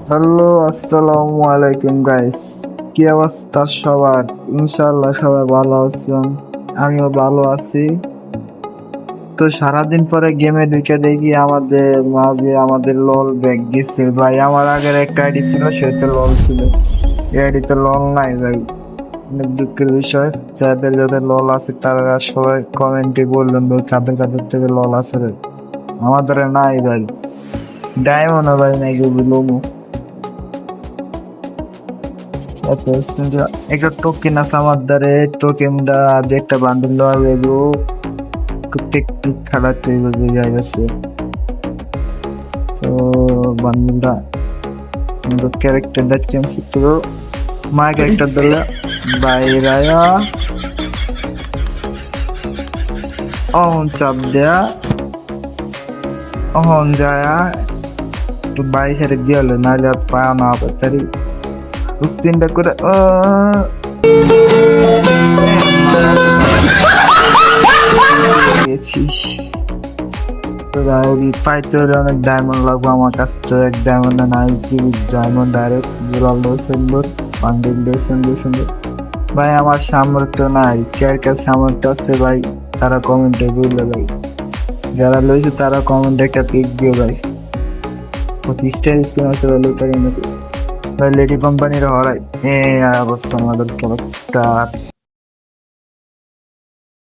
Hello, আসসালামু আলাইকুম guys. কি অবস্থা সবার? ইনশাআল্লাহ সবাই ভালো আছেন, আমিও ভালো আছি। তো সারাদিন পরে গেমে ঢুকে দেখি আমাদের মাঝে আমাদের লল ব্যাগ দিচ্ছে ভাই। আমার আগের একটা আইডি ছিল, সেটা লল ছিল, এই আইডিতে লল নাই ভাই। অনেক দুঃখের বিষয়। যাদের যাদের লল আছে তারা সবাই কমেন্টে বললেন ভাই কাদের কাদের থেকে লল আছে রে। আমাদের নাই ভাই, ডায়মন্ড ভাই নাই যে লোমো। একটা টোকেন আছে আমার দ্বারে, টোকেনটা আগে একটা বান্ডেল দেওয়া যাবে, টেকনিক খাটাতে বোঝা গেছে। তো বান্ডেলটা কিন্তু ক্যারেক্টারটা চেঞ্জ করতে হবে। মা ক্যারেক্টার দিলে বাইরে অহন চাপ দেয়া, অহন যায় একটু বাইরে সাইডে দিয়ে হলো, নাহলে আর পায় না তারি স্পিনটা করে পেয়েছিস। পাইতে হলে অনেক ডায়মন্ড লাগবে, আমার কাছে তো এক ডায়মন্ড নাই, ডায়মন্ড ডাইরেক্ট গুলালো সুন্দর, বান্ডিল দিয়ে সুন্দর সুন্দর। ভাই আমার সামর্থ্য নাই, কার কার সামর্থ্য আছে ভাই তারা কমেন্টে বললে ভাই, যারা লইছে তারা কমেন্টে একটা পিক দিও ভাই। 25টার স্কিন আছে ভাই, লুতারি নাকি ভাই, লেডি কোম্পানির হরাই এ অবশ্য আমাদের ক্যারেক্টার।